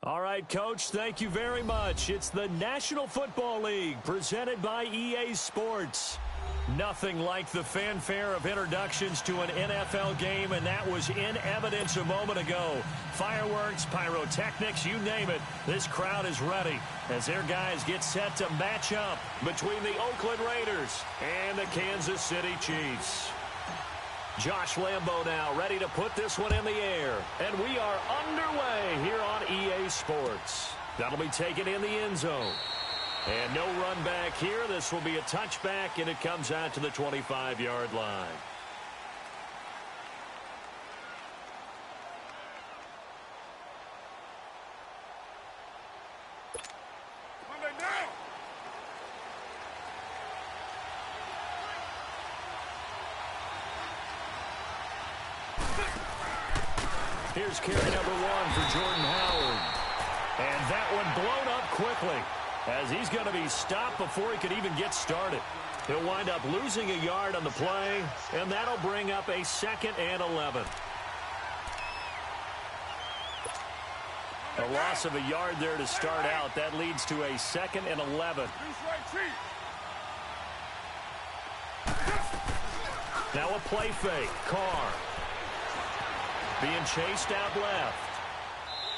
All right, Coach, thank you very much. It's the National Football League presented by EA Sports. Nothing like the fanfare of introductions to an NFL game, and that was in evidence a moment ago. Fireworks, pyrotechnics, you name it. This crowd is ready as their guys get set to match up between the Oakland Raiders and the Kansas City Chiefs. Josh Lambo now ready to put this one in the air. And we are underway here on EA Sports. That'll be taken in the end zone. And no run back here. This will be a touchback, and it comes out to the 25-yard line. Here's carry number 1 for Jordan Howard. And that one blown up quickly, as he's going to be stopped before he could even get started. He'll wind up losing a yard on the play, and that'll bring up a 2nd and 11. A loss of a yard there to start out. That leads to a 2nd and 11. Now a play fake. Carr being chased out left.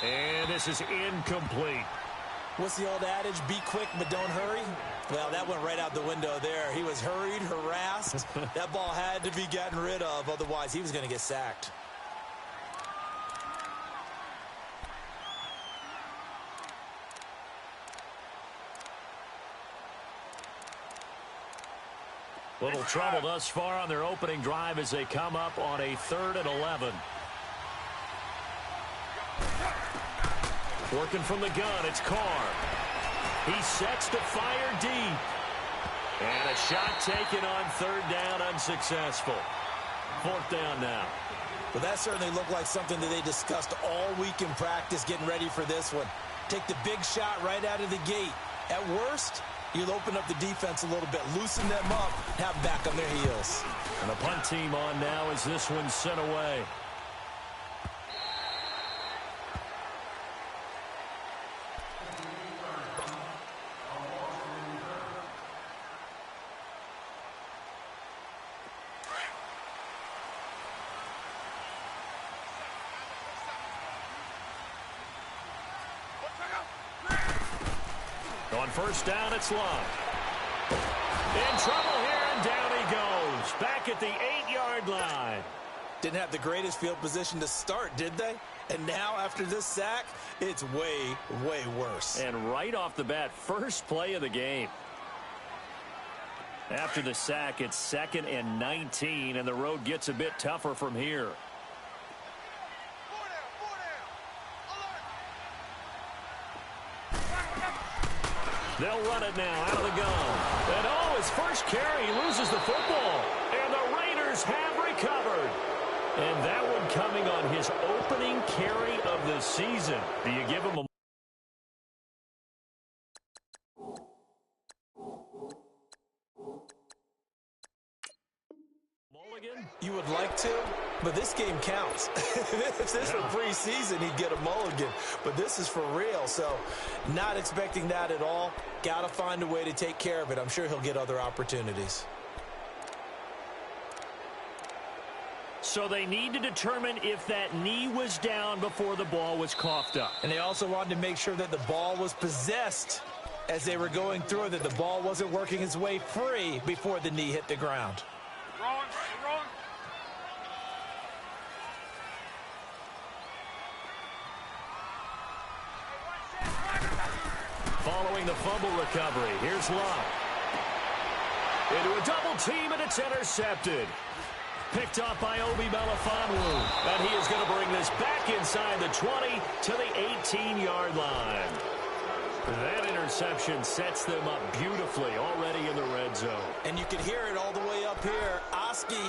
And this is incomplete. What's the old adage? Be quick, but don't hurry. Well, that went right out the window there. He was hurried, harassed. That ball had to be gotten rid of. Otherwise, he was going to get sacked. Little trouble thus far on their opening drive as they come up on a 3rd and 11. Working from the gun, it's Carr. He sets to fire deep. And a shot taken on 3rd down, unsuccessful. 4th down now. Well, that certainly looked like something that they discussed all week in practice, getting ready for this one. Take the big shot right out of the gate. At worst, you'll open up the defense a little bit, loosen them up, have them back on their heels. And the punt team on now as this one's sent away. On 1st down, it's Love. In trouble here, and down he goes. Back at the 8-yard line. Didn't have the greatest field position to start, did they? And now, after this sack, it's way, way worse. And right off the bat, first play of the game. After the sack, it's 2nd and 19, and the road gets a bit tougher from here. They'll run it now out of the gun. And oh, his first carry, he loses the football. And the Raiders have recovered. And that one coming on his opening carry of the season. Do you give him a... mulligan? You would like to, but this game counts. If this were preseason, he'd get a mulligan. But this is for real, so not expecting that at all. Got to find a way to take care of it. I'm sure he'll get other opportunities. So they need to determine if that knee was down before the ball was coughed up. And they also wanted to make sure that the ball was possessed as they were going through, that the ball wasn't working its way free before the knee hit the ground. Wrong. Following the fumble recovery, here's Love. Into a double team, and it's intercepted. Picked off by Obi Melifonwu. And he is going to bring this back inside the 20 to the 18-yard line. That interception sets them up beautifully already in the red zone. And you can hear it all the way up here. Oski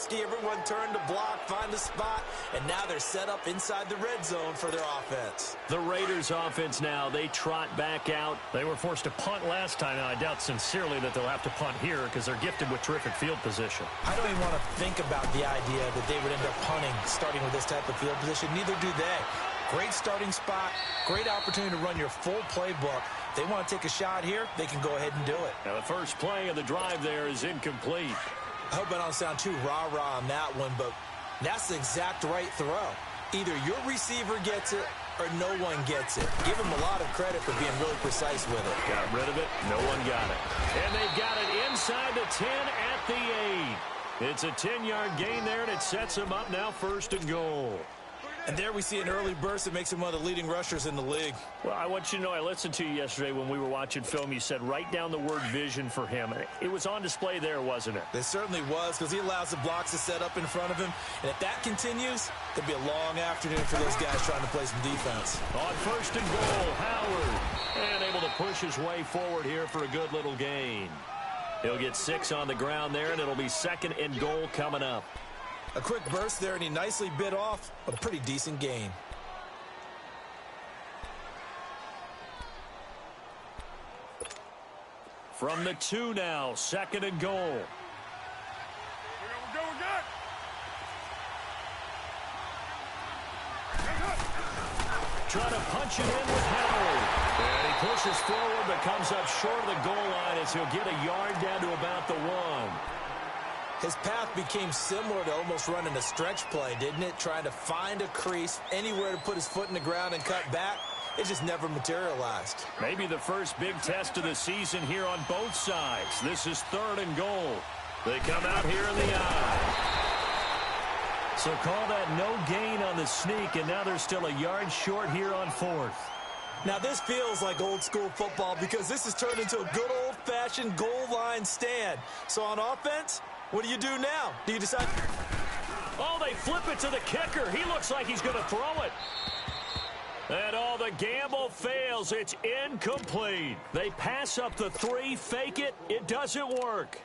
Gronkowski. Everyone turned to block, find a spot, and now they're set up inside the red zone for their offense. The Raiders offense now, they trot back out. They were forced to punt last time. Now, I doubt sincerely that they'll have to punt here because they're gifted with terrific field position. I don't even want to think about the idea that they would end up punting starting with this type of field position. Neither do they. Great starting spot, great opportunity to run your full playbook. They want to take a shot here, they can go ahead and do it. Now, the first play of the drive there is incomplete. I hope I don't sound too rah-rah on that one, but that's the exact right throw. Either your receiver gets it or no one gets it. Give him a lot of credit for being really precise with it. Got rid of it. No one got it. And they've got it inside the 10 at the 8. It's a 10-yard gain there, and it sets them up now 1st and goal. And there we see an early burst that makes him one of the leading rushers in the league. Well, I want you to know, I listened to you yesterday when we were watching film. You said write down the word vision for him. It was on display there, wasn't it? It certainly was, because he allows the blocks to set up in front of him. And if that continues, it'll be a long afternoon for those guys trying to play some defense. On 1st and goal, Howard. And able to push his way forward here for a good little gain. He'll get 6 on the ground there, and it'll be 2nd and goal coming up. A quick burst there, and he nicely bit off a pretty decent gain. From the 2 now, 2nd and goal. We're good. Trying to punch it in with Howard. And he pushes forward but comes up short of the goal line as he'll get a yard down to about the 1. His path became similar to almost running a stretch play, didn't it? Trying to find a crease, anywhere to put his foot in the ground and cut back. It just never materialized. Maybe the first big test of the season here on both sides. This is 3rd and goal. They come out here in the eye. So call that no gain on the sneak, and now they're still a yard short here on 4th. Now this feels like old school football because this has turned into a good old-fashioned goal line stand. So on offense, what do you do now? Do you decide? Oh, they flip it to the kicker. He looks like he's going to throw it. And all the gamble fails. It's incomplete. They pass up the 3, fake it. It doesn't work.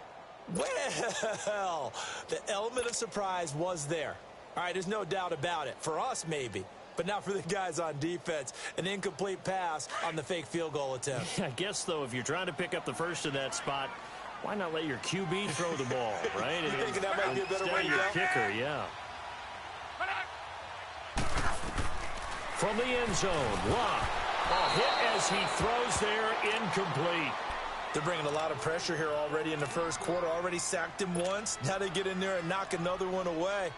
Well, the element of surprise was there. All right, there's no doubt about it. For us, maybe. But not for the guys on defense. An incomplete pass on the fake field goal attempt. I guess, though, if you're trying to pick up the first in that spot, why not let your QB throw the ball, right? You thinking that might be a better way to your go? Kicker, yeah. From the end zone, Locke. A hit as he throws there, incomplete. They're bringing a lot of pressure here already in the first quarter. Already sacked him once. Now they get in there and knock another one away.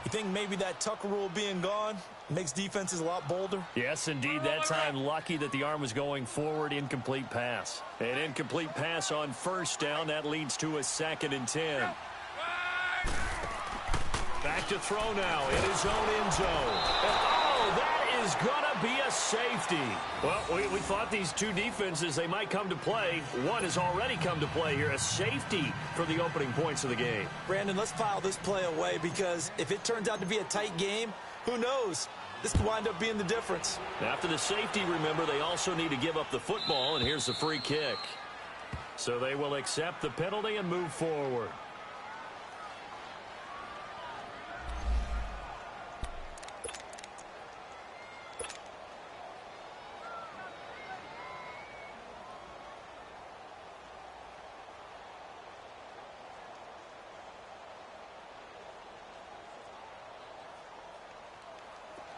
You think maybe that Tucker rule being gone makes defenses a lot bolder? Yes, indeed. That time, lucky that the arm was going forward. Incomplete pass. An incomplete pass on 1st down. That leads to a 2nd and 10. Back to throw now in his own end zone. And, that is going to be a safety. Well, we thought these two defenses, they might come to play. One has already come to play here. A safety for the opening points of the game. Brandon, let's file this play away because if it turns out to be a tight game, who knows? This could wind up being the difference. After the safety, remember, they also need to give up the football, and here's the free kick. So they will accept the penalty and move forward.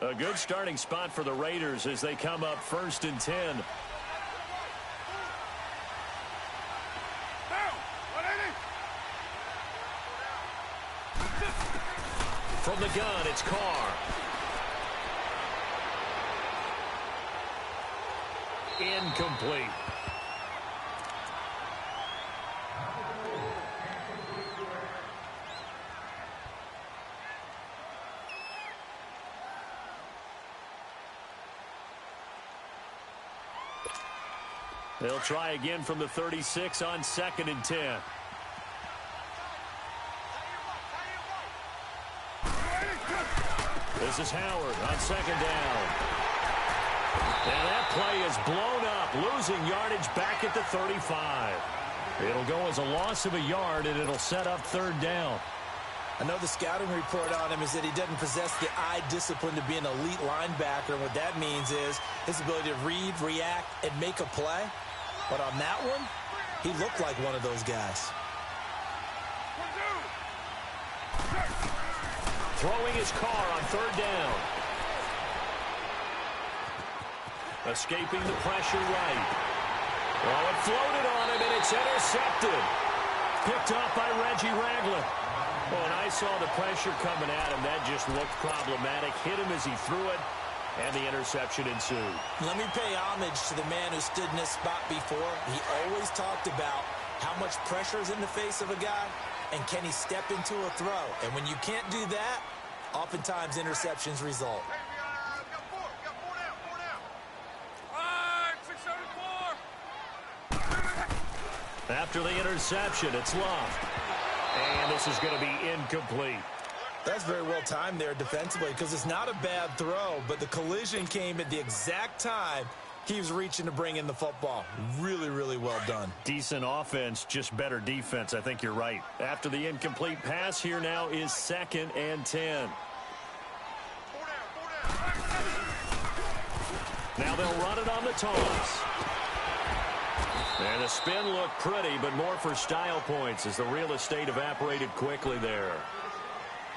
A good starting spot for the Raiders as they come up 1st and 10. From the gun, it's Carr. Incomplete. They'll try again from the 36 on 2nd and 10. This is Howard on 2nd down. And that play is blown up, losing yardage back at the 35. It'll go as a loss of a yard, and it'll set up 3rd down. I know the scouting report on him is that he doesn't possess the eye discipline to be an elite linebacker. And what that means is his ability to read, react, and make a play. But on that one, he looked like one of those guys. Throwing his car on third down. Escaping the pressure right. Oh, it floated on him, and it's intercepted. Picked off by Reggie Ragland. Oh, and I saw the pressure coming at him. That just looked problematic. Hit him as he threw it, and the interception ensued. Let me pay homage to the man who stood in this spot before. He always talked about how much pressure is in the face of a guy, and can he step into a throw? And when you can't do that, oftentimes interceptions result. After the interception, it's Love. And this is going to be incomplete. That's very well timed there defensively because it's not a bad throw, but the collision came at the exact time he was reaching to bring in the football. Really, really well done. Decent offense, just better defense. I think you're right. After the incomplete pass, here now is 2nd and 10. Now they'll run it on the toss. And the spin looked pretty, but more for style points as the real estate evaporated quickly there.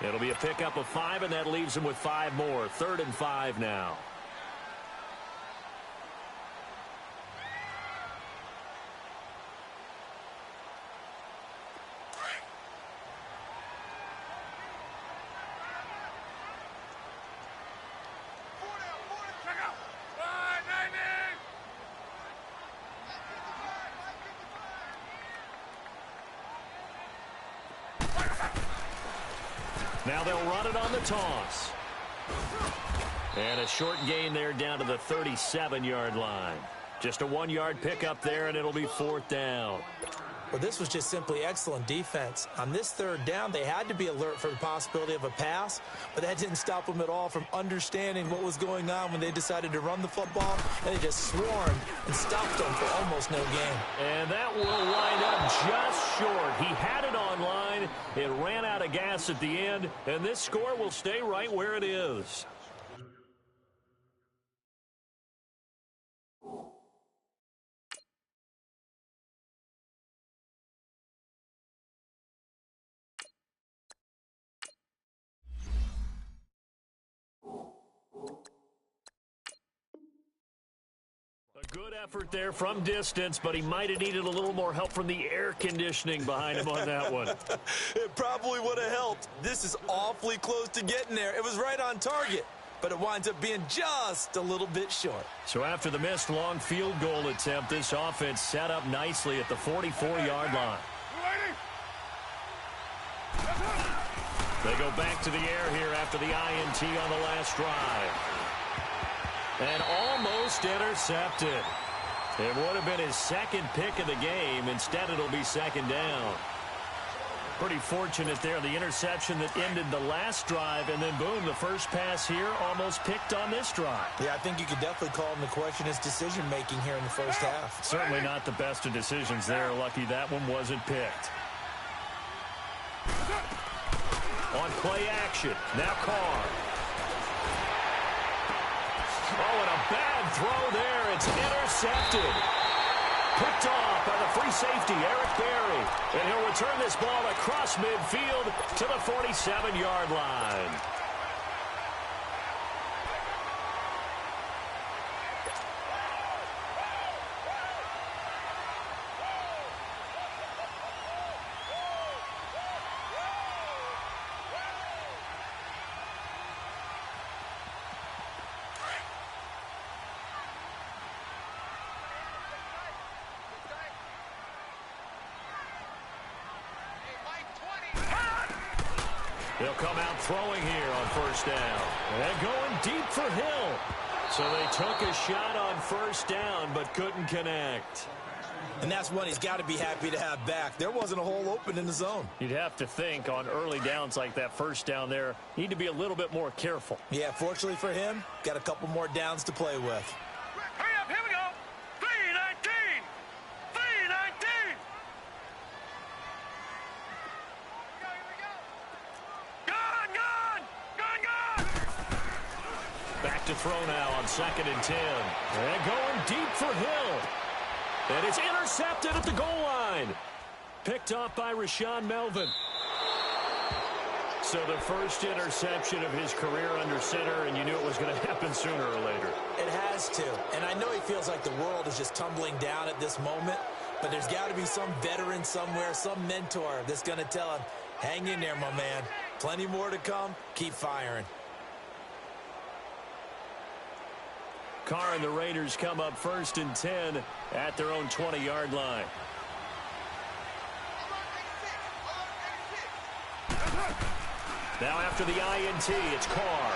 It'll be a pickup of 5, and that leaves them with 5 more. 3rd and 5 now. Now they'll run it on the toss. And a short gain there down to the 37-yard line. Just a 1-yard pickup there, and it'll be 4th down. Well, this was just simply excellent defense. On this 3rd down, they had to be alert for the possibility of a pass, but that didn't stop them at all from understanding what was going on when they decided to run the football, and they just swarmed and stopped them for almost no gain. And that will wind up just short. He had it online. It ran out of gas at the end, and this score will stay right where it is. A good effort there from distance, but he might have needed a little more help from the air conditioning behind him on that one. It probably would have helped. This is awfully close to getting there. It was right on target, but it winds up being just a little bit short. So after the missed long field goal attempt, this offense set up nicely at the 44-yard line. They go back to the air here after the INT on the last drive. And almost intercepted. It would have been his 2nd pick of the game. Instead, it'll be 2nd down. Pretty fortunate there. The interception that ended the last drive, and then, boom, the first pass here almost picked on this drive. Yeah, I think you could definitely call him to question his decision-making here in the first half. Certainly not the best of decisions there. Lucky that one wasn't picked. On play action. Now Carr. Oh, and a bad throw there. It's intercepted. Picked off by the free safety, Eric Berry. And he'll return this ball across midfield to the 47-yard line. They'll come out throwing here on first down. And going deep for Hill. So they took a shot on first down but couldn't connect. And that's one he's got to be happy to have back. There wasn't a hole open in the zone. You'd have to think on early downs like that first down there, need to be a little bit more careful. Yeah, fortunately for him, got a couple more downs to play with. Hurry up, here we go. 3-19. 3-19. Here we go. look to throw now on 2nd and 10. And going deep for Hill. And it's intercepted at the goal line. Picked off by Rashaan Melvin. So the first interception of his career under center, and you knew it was going to happen sooner or later. It has to. And I know he feels like the world is just tumbling down at this moment, but there's got to be some veteran somewhere, some mentor that's going to tell him, hang in there, my man. Plenty more to come. Keep firing. Carr and the Raiders come up 1st and 10 at their own 20-yard line. Now after the INT, it's Carr.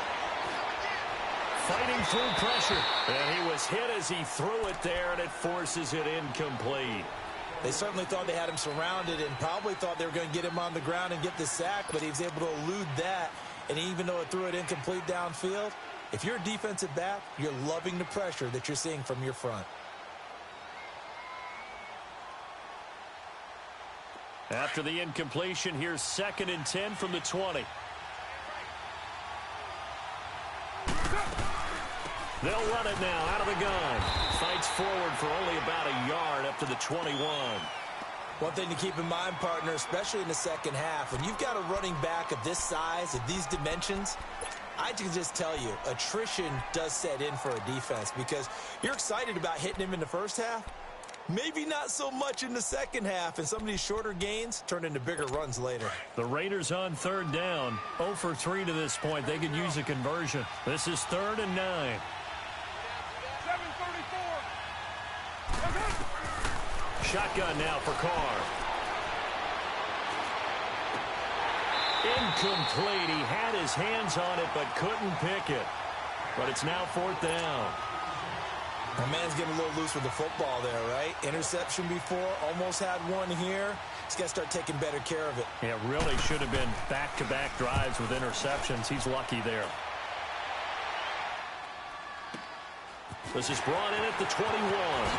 Fighting through pressure. And he was hit as he threw it there, and it forces it incomplete. They certainly thought they had him surrounded and probably thought they were going to get him on the ground and get the sack, but he was able to elude that. And even though it threw it incomplete downfield, if you're a defensive back, you're loving the pressure that you're seeing from your front. After the incompletion, here's 2nd and 10 from the 20. They'll run it now out of the gun. Fights forward for only about a yard up to the 21. One thing to keep in mind, partner, especially in the second half, when you've got a running back of this size, of these dimensions, I can just tell you, attrition does set in for a defense because you're excited about hitting him in the first half. Maybe not so much in the second half, and some of these shorter gains turn into bigger runs later. The Raiders on 3rd down. 0 for 3 to this point. They could use a conversion. This is 3rd and 9. 7:34. Shotgun now for Carr. Incomplete. He had his hands on it but couldn't pick it. But it's now 4th down. My man's getting a little loose with the football there, right? Interception before, almost had one here. He's got to start taking better care of it. Yeah, really should have been back-to-back drives with interceptions. He's lucky there. This is brought in at the 21.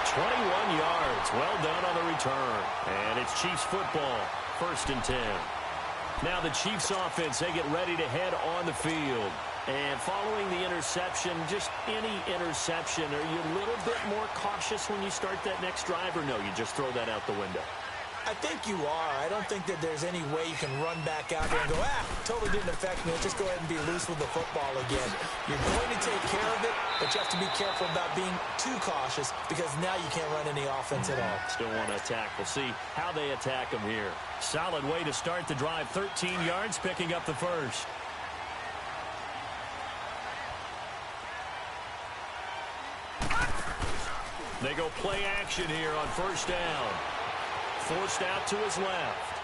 21 yards. Well done on the return. And it's Chiefs football. 1st and 10. Now the Chiefs offense, they get ready to head on the field. And following the interception, just any interception, are you a little bit more cautious when you start that next drive, or no, you just throw that out the window? I think you are. I don't think that there's any way you can run back out there and go, totally didn't affect me. Just go ahead and be loose with the football again. You're going to take care of it, but you have to be careful about being too cautious because now you can't run any offense at all. Still want to attack. We'll see how they attack them here. Solid way to start the drive. 13 yards, picking up the first. They go play action here on 1st down. Forced out to his left.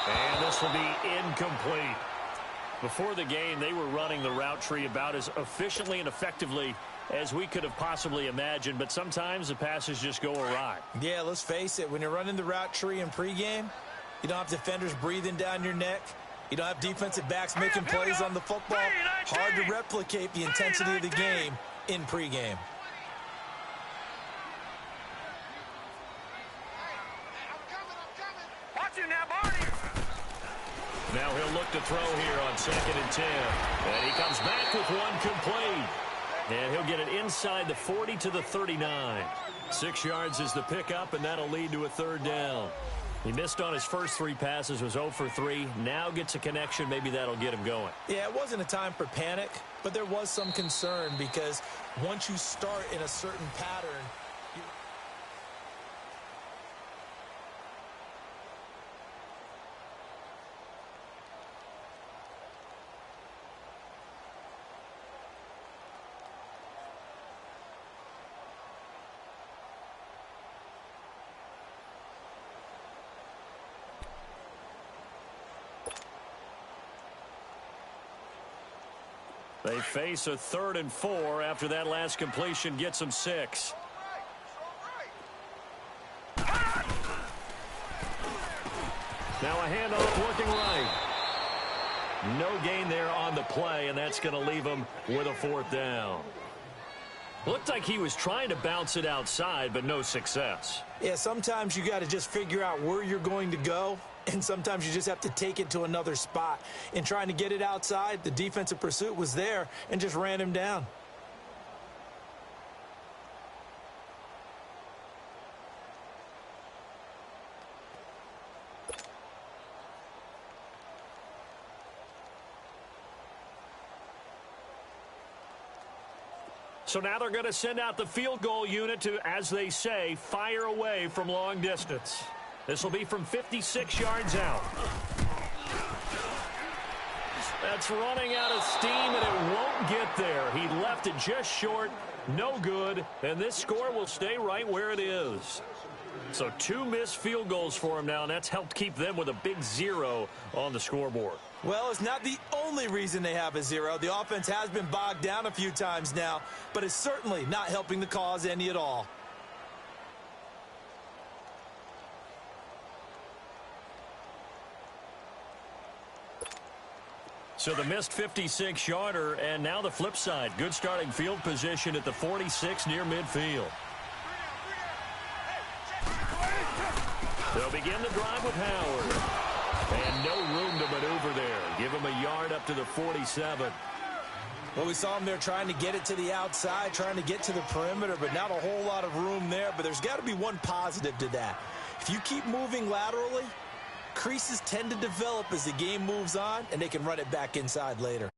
And this will be incomplete. Before the game, they were running the route tree about as efficiently and effectively as we could have possibly imagined, but sometimes the passes just go awry. Yeah, let's face it. When you're running the route tree in pregame, you don't have defenders breathing down your neck. You don't have defensive backs making plays on the football. Hard to replicate the intensity of the game in pregame. Now he'll look to throw here on 2nd and 10. And he comes back with one complete. And he'll get it inside the 40 to the 39. 6 yards is the pickup, and that'll lead to a 3rd down. He missed on his first 3 passes, was 0 for 3. Now gets a connection. Maybe that'll get him going. Yeah, it wasn't a time for panic, but there was some concern because once you start in a certain pattern, They face a 3rd and 4 after that last completion gets them 6. Now a handoff working right. No gain there on the play, and that's going to leave him with a 4th down. Looked like he was trying to bounce it outside, but no success. Yeah, sometimes you got to just figure out where you're going to go And sometimes you just have to take it to another spot. In trying to get it outside, the defensive pursuit was there and just ran him down. So now they're going to send out the field goal unit to, as they say, fire away from long distance. This will be from 56 yards out. That's running out of steam, and it won't get there. He left it just short, no good, and this score will stay right where it is. So 2 missed field goals for him now, and that's helped keep them with a big 0 on the scoreboard. Well, it's not the only reason they have a 0. The offense has been bogged down a few times now, but it's certainly not helping the cause any at all. So the missed 56-yarder, and now the flip side. Good starting field position at the 46 near midfield. They'll begin the drive with Howard. And no room to maneuver there. Give him a yard up to the 47. Well, we saw him there trying to get it to the outside, trying to get to the perimeter, but not a whole lot of room there. But there's got to be one positive to that. If you keep moving laterally, creases tend to develop as the game moves on, and they can run it back inside later.